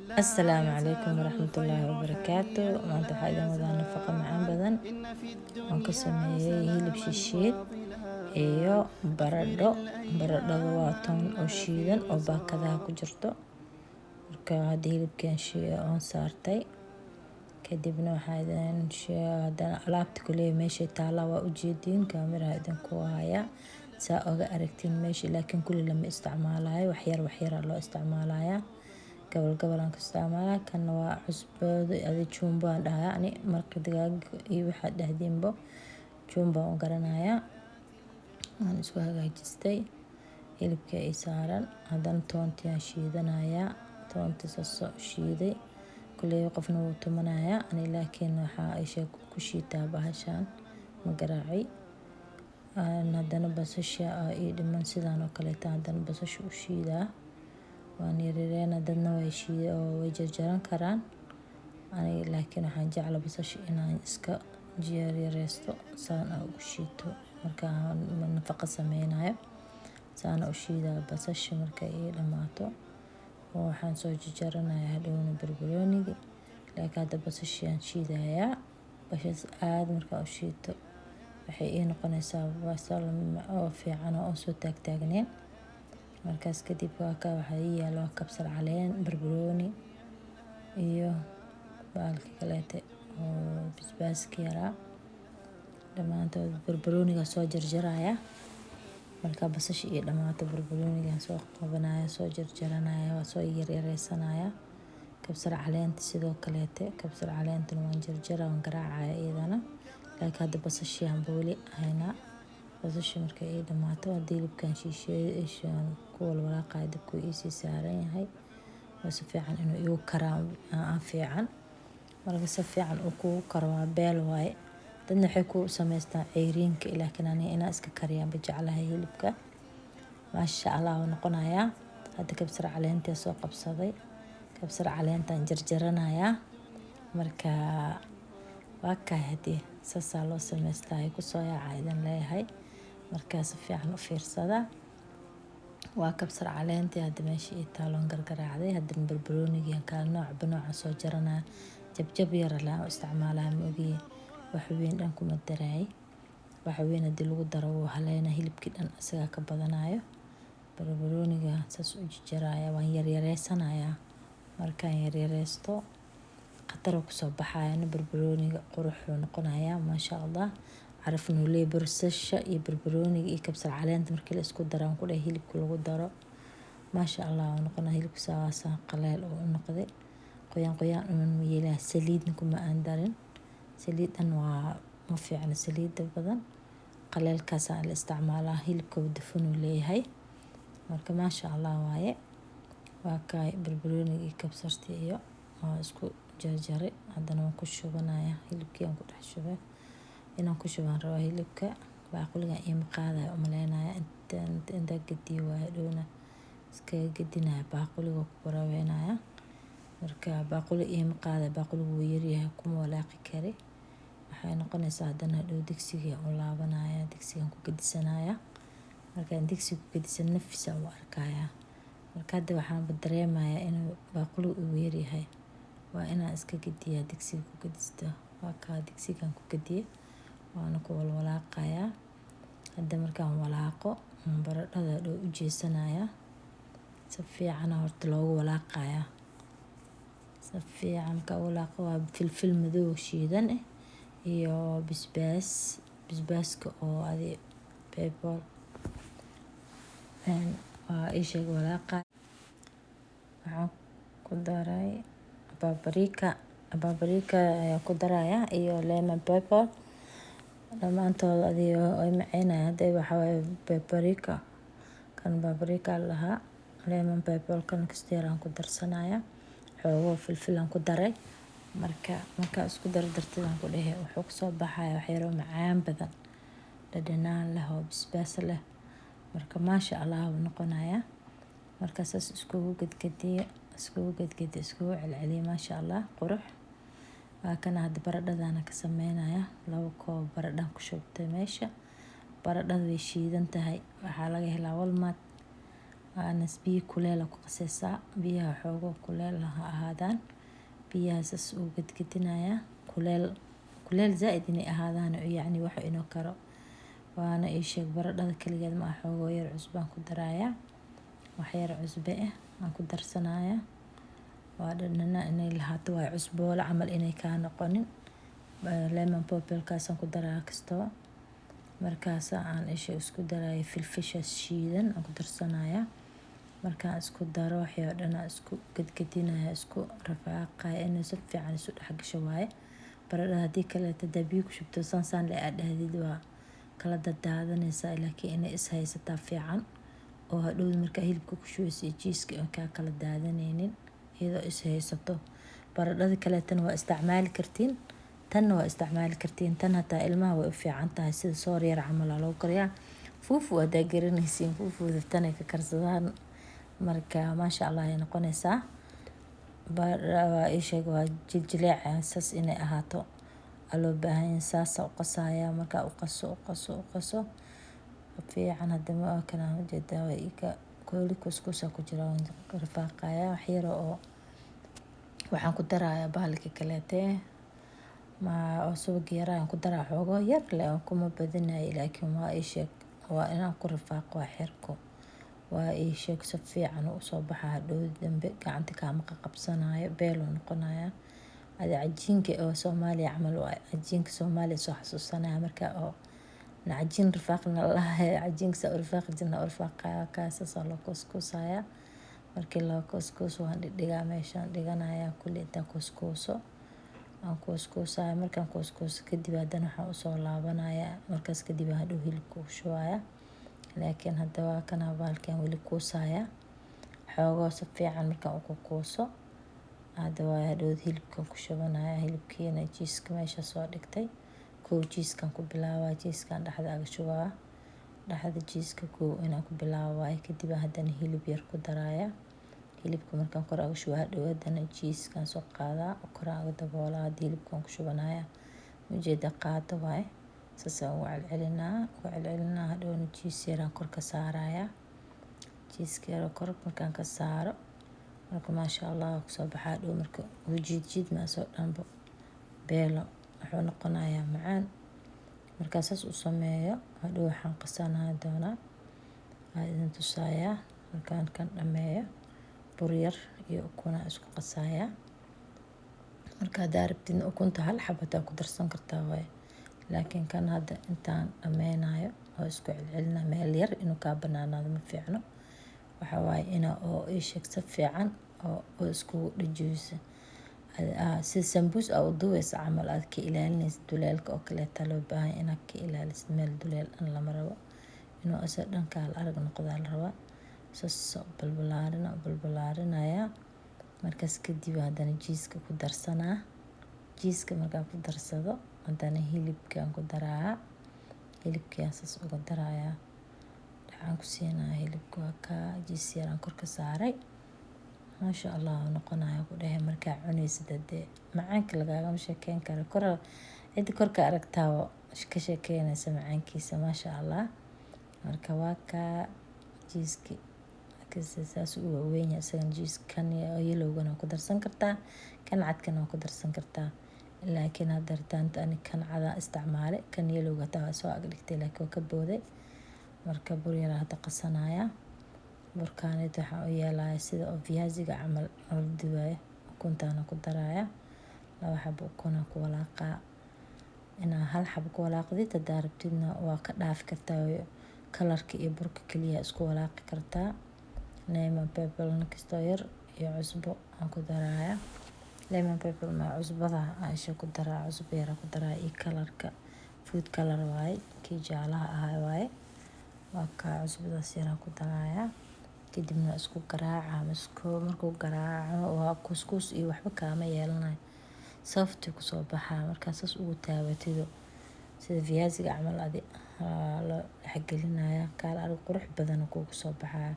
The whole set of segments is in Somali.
السلام عليكم ورحمة الله وبركاته. maanta waxaa idin wadaa nafaqo macaan badan oon ka sameeyey hilib shishiid iyo baradhada waa toon oo shiidan oo baakadaha ku jirto. marka hadda hilibkan oon saartay kadibna waxaa idin alaabta kuleeya meeshay taala waa ujeediin kaamiraha idinku haya saa oga aragtiin meesha, laakiin kulli lama isticmaalayo, waxyar loo isticmaalaya, gabal aan ka isticmaalaa. kan waa cusbada jumbo aan dhahaa ani, marqa digaag iyo waxa dhahdiinbo jumbo aan garanaya. aan isku hagaajistay hilibka ay saaran, haddana toontii aan shiidanaya, toontii soo shiiday kulli qofna wuu tumanaya, ani laakiin waxa ay ku shiitaa bahashan ma garaaci. haddana basasha iyo dhiman sidaan oo kale haddana basasha u shiidaa, waan yareeyna dadna way jarjaran karaan, ani laakiin waxaan jeclaa basasha inaan iska yareysto saan ugu shiito marka nafaqo sameynayo. saan u shiidaa basasha marka ay dhamaato waxaan soo jarjaranayaa hadhowna barbarooniga, laakiin hadda basasha aan shiidayaa. basasha aad marka u shiito waxay ii noqonaysaa basal oo fiican oo soo taagnayn. markaas kadib waxa ii yaalo kabsar caleen, barbarooni iyo baalka kaleete oo basbaaska yaraa, dhamaantood barbarooniga soo jarjaraya. marka basasha iyo dhamaato barbarooniga soo qabanaya, soo jarjaranaya, waa soo yareysanaya. kabsar caleenta sidoo kaleete, kabsar caleenta waan jarjaraa, waan garaacaya iyadana, laakiin hadda basasha aan booli haynaa. basasha marka ay dhamaato hadii hilibkan shisheeyay ku walwalaaqay dabku ii saaran yahay, waa si fiican inuu igu karaan fiican. marka si fiican uu ku karo waa beel waaye, dadna waxay ku samaystaan ceyriinka, laakiin ani inaan iska kariyaan jeclahay hilibka. maasha Allah wuu noqonayaa. hadda kabsar caleenta soo qabsaday, kabsar caleentan jarjaranaya. marka waa ka hadii saasa loo samaystaa ku soo yaacaydin leeyahay. marka si fiican u fiirsada. waa kabsar caleenta hadda meesha ay taaloon gargaraacday. hadda barbarooniga kala nooc soo jarana, jab yar la isticmaalaa ma ogi wax weyn dhan kuma daray. wax weyn hadii lagu daro wuu haleena hilibkii dhan isaga ka badanayo. barbarooniga saas u jarjaraya, waan yareysanaya. markaan yareysto qatar ku soo baxaya barbarooniga quruxu noqonaya maasha Allah. carafnu leey basasha iyo barbarooniga iyo kabsar caleenta markii la isku daro ku dhahay hilibka lagu daro maasha Allah wuu noqonaa. hilibka saas qaleel oo noqday qoyaan ma yeelaa, saliidna kuma aan darin. saliidan waa ma fiicna, saliida badan qaleelkaas la isticmaalaa, hilibka dufan uu leeyahay. marka maasha Allah waaye. waa ka barbarooniga iyo kabsarta iyo isku jarjaray, haddana waan ku shubanaya hilibkii aan ku dhex shubay. inaan ku shubaan rabaa hilibka baaquliga iyo maqaada u maleynaya inta gadiyo waa dhowna iska gadinaya baaquliga ku waraabinaya. marka baaquli iyo maqaada, baaquligu wuu yaryahay kuma walaaqi kari. waxay noqonaysaa haddana dhow digsiga u laabanaya, digsigan ku gadisanaya. markaan digsiga ku gadisan nafisa u arkaya. marka hadda waxaan dareemayaa inuu baaquligu uu yaryahay, waa inaan iska gadiyaa digsiga ku gadisto. waa ka digsigan ku gadiye waana ku walwalaaqaya. hadda markaan walaaqo baradhada dhow u jeesanaya, si fiican horta loogu walaaqaya. si fiican ka walaaqo waa filfil madow shiidan iyo basbaaska oo pepper waa isha walaaqa. waxaan ku daray paprika ayaa ku daraya iyo lemon pepper, dhamaantood ay macaynaya. hadda waxa waaye paprika lahaa, lemon pepper kan kasteeraan ku darsanaya, xoogo filfil aan ku daray. marka isku dardartidaan ku dhahay wuxuu ku soo baxaya wax yar oo macaan badan, dhadhanaan leh oo basbaas leh. marka maasha Allah wuu noqonayaa. marka saas iskugu gadgadiye iskugu celceliye maasha Allah qurux. waa kana hadda baradhadana ka sameynaya 2 koob baradhaan ku shubtay meesha. baradhada way shiidan tahay, waxaa laga helaa Walmart. aanas biyo kuleel ku qasaysaa, biyaha xoogo kuleel ha ahaadaan, biyahaas uu gadgadinayaa kuleel zaaid inay ahaadaan yacni wax inoo karo. waana ii sheeg baradhada kaligeed ma xoogo yar cusbaan ku darayaa, wax yar cusbe aan ku darsanayaa. waa dhadhana inay lahaato waa cusboola camal inay ka noqonin. lemon pepper kaasaan ku daraa kastoo. markaas aan isku daraya filfisha shiidan aan ku darsanayaa. markaan isku daro waxii oo dhan isku gadgadinaya, isku rafaaqaya inay si fiican isu dhex gasho waaye. baradhada haddii kale biyo ku shubto saan la aadhdid waa kala dadaadanaysaa, laakiin inay is haysataa fiican oo hadhow markaa hilibka ku shubeyso jiiska oo ka kala daadanaynin iyadoo is haysato. baradhada kale tan waa isticmaali kartiin, tan waa isticmaali kartiin, tan hataa ilmaha way u fiican tahay sida soor yar camal loo kariyaa. fufu waa garanaysiin, fufu tan ay ka karsadaan. marka maasha Allah ay noqonaysaa. waa ii sheeg waa jiljileec saas inay ahaato loo baahan yahay. saas u qasaya markaa u qaso fiican. hadda ma kana ujeedaa way ka kooli kuskuusa ku jira rafaaqaya wax yar oo waxaan ku darayaa bahalka kaleete oo subag yaraan ku daraa xoogo yar leh oo kuma badinayo, laakiin waa ii sheeg waa inaan ku rafaaqo xirko. waa ii sheeg si fiican u soo baxa hadhow dambe gacanta kaama qabsanayo beel uu noqonayaa. cajiinka oo Soomaaliya camal waa cajiinka Soomaaliya soo xasuusanaya marka oo cajiin rafaaqna lahayd cajiinka soo rafaaqaya kaasas loo kuskuusaya. markii loo kuskuuso waan dhigaa meeshaan dhiganayaa kulli inta kuskuuso aan kuskuusaya. markaan kuskuuso kadib haddana waxaan u soo laabanayaa, markaas kadib hadhow hilibka u shubaaya. laakiin hadda waa kana baalkan weli kuusaya xoogo si fiican markaan u kuuso. hadda waa hadhow hilibkan ku shubanaya. hilibkiina jiiska meesha soo dhigtay jiiskan ku bilaabaa, jiiskan dhexda aga shubaa, dhexda jiiska inaan ku bilaabaa. kadib haddana hilib yar ku daraya. hilibka markaan kor aga shubaa hadhow haddana jiiskan soo qaadaa kor aga daboolaa. hilibkan ku shubanaya ujeeda qaado waaye saasaan ugu celcelinaa hadhowna jiis yaraan kor ka saaraya. jiiska yar kor markaan ka saaro marka maasha Allah kusoo baxaa. hadhow marka jiid ma soo dhanbo beelo wuxuu noqonayaa macaan. markaa saas u sameeyo hadhow waxaan qasanaa doonaa idin tusaaya. markaan kan dhameeyo bur yar iyo ukun isku qasaya. marka daarabtiin ukunta hal xabada ku darsan kartaa waaye, laakiin kan hadda intaan dhameynayo oo isku celcelina meel yar inuu ka banaanaado ma fiicno. waxa waaye ina oo ii sheeg si fiican oo isku dhijiyso si sambuus oo duwaysa camal aad ka ilaalinaysa duleelka oo kale loo baahan inaad ka ilaaliso meel duleel aan lama rabo inuu asa dhanka arag noqdo la rabaa. saas balbalaarinaya. markaas kadib haddana jiiska ku darsanaa. jiiska markaan ku darsado haddana hilibkaan ku daraa. hilibkaan saas uga darayaa. waxaan ku siinaa hilibka waa ka jiis yaraan kor ka saaray. maasha Allah noqonayaa ku dhahay markaa cunaysid hadee macaanka lagagama sheekeyn karo. cidi korka aragtaa ka sheekeynaysa macaankiisa maasha Allah. marka waa ka jiiski saas u weyn isagan jiiskan yelowgana ku darsan kartaa, kan cadkana ku darsan kartaa. laakiin hadda dartaan kan cada isticmaale kan yelowga taa soo ag dhigtay laakiin ka booday. marka bur yar hadda qasanaya. burkaanid waxaan u yeelaya sida oo viaziga camal oo duwaya. ukuntaana ku daraya. laba xabo ukun ku walaaqa. inaa hal xabo ku walaaqdid hadaa rabtidna waa ka dhaafi kartaa. kalarka iyo burka kaliya isku walaaqi kartaa. lemon pepper kasto yar iyo cusbo aan ku daraya. lemon pepper ma cusbada Aisha ku daraa, cusbo yar ku daraa iyo kalarka food color waaye kii jaalaha ahaa waaye. waa ka cusbadaas yar ku daraya. kadibna isku garaaca markuu garaaco waa kuskus iyo waxba kaama yeelanayo soft ku soo baxaa. markaas saas ugu taabatido sida viaziga camal adi la xagelinaya kaal arag qurux badan ku soo baxaa.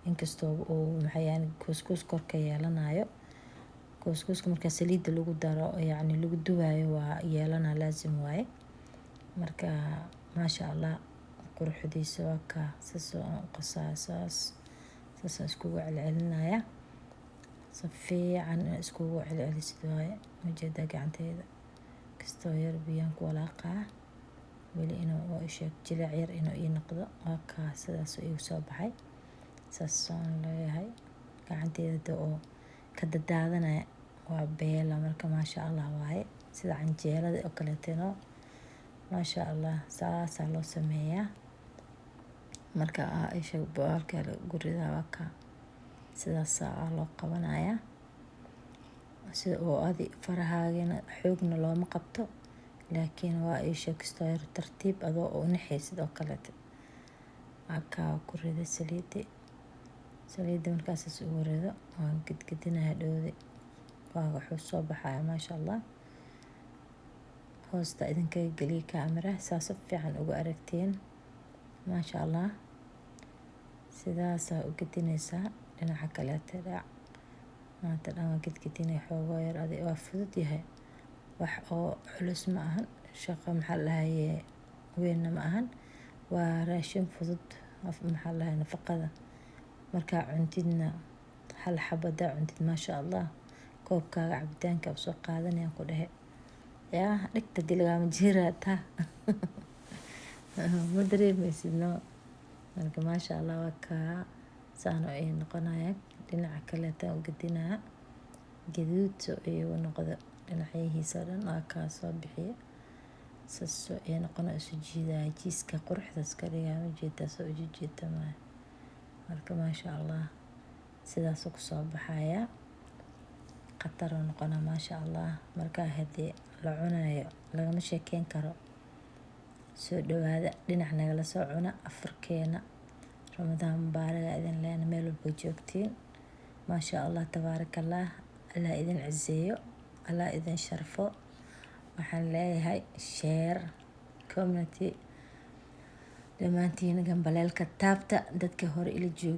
inkastoo uu maxayaan kuskus korka yeelanayo. kuskuska marka saliida lagu daro yacni lagu duwayo waa yeelana laazim waaye. marka maasha Allah quruxdiisa waa ka saas saasaan iskugu celcelinaya si fiican in iskugu celcelisid waaye. ujeedaa gacanteeda kastoo yar biyaan ku walaaqaa weli inuu isheeg jilic yar inuu ii noqdo. waa kaa sidaas igu soo baxay. saasaan leeyahay gacanteeda oo ka dadaadanaya waa beela marka maasha allah waaye sida canjeelada oo kaleetano maasha allah saasaa loo sameeyaa. marka isheeg baalka gurida waa kaa sidaas loo qabanaya sida oo adi farahaagana xoogna looma qabto laakiin waa isheeg kastoo yar tartiib adoo u naxaysid oo kaleeto. waa ku rida saliida markaas ugu rido waan gedgedinaya dhowdi waa wuxuu soo baxaya maasha allah. hoosta idinkaga geliya kaamira saas fiican ugu aragtiin maasha allah. sidaasaa u gedinaysaa dhinaca kaleeta dhac maanta dhan waa gedgedinaya xoogoo yar adi waa fudud yahay wax oo culus ma ahan shaqo maxaa lahaye weynna ma ahan waa raashin fudud maxaa lahaye nafaqada markaa cuntidna hal xabada cuntid maasha allah koobkaaga cabitaanka soo qaadanayaan ku dhehe yaa dhigta dilgaama jiiraata ma dareemaysid no. marka maasha allah waa kaa saano ay noqonaya dhinaca kaleeta u gedinaa gaduud iyagu noqdo dhinacyihiisa dhan waa kaa soo bixiya saasoo ay noqona isu jiidaya jiiska quruxdaas ka dhigaa ujeedaa soo ujeeda maayo. marka maasha allah sidaasuu kusoo baxaya khatar oo noqona maasha allah. markaa haddii la cunayo lagama sheekeyn karo. soo dhawaada dhinac nagala soo cuna afurkeena ramadaan mubaaraga idin leena meel walba joogtiin maasha allah tabaarakallah. allah idin ciseeyo allah idin sharfo. waxaan leeyahay share community dhammaantiin gambaleelka taabta dadka hore ila jooga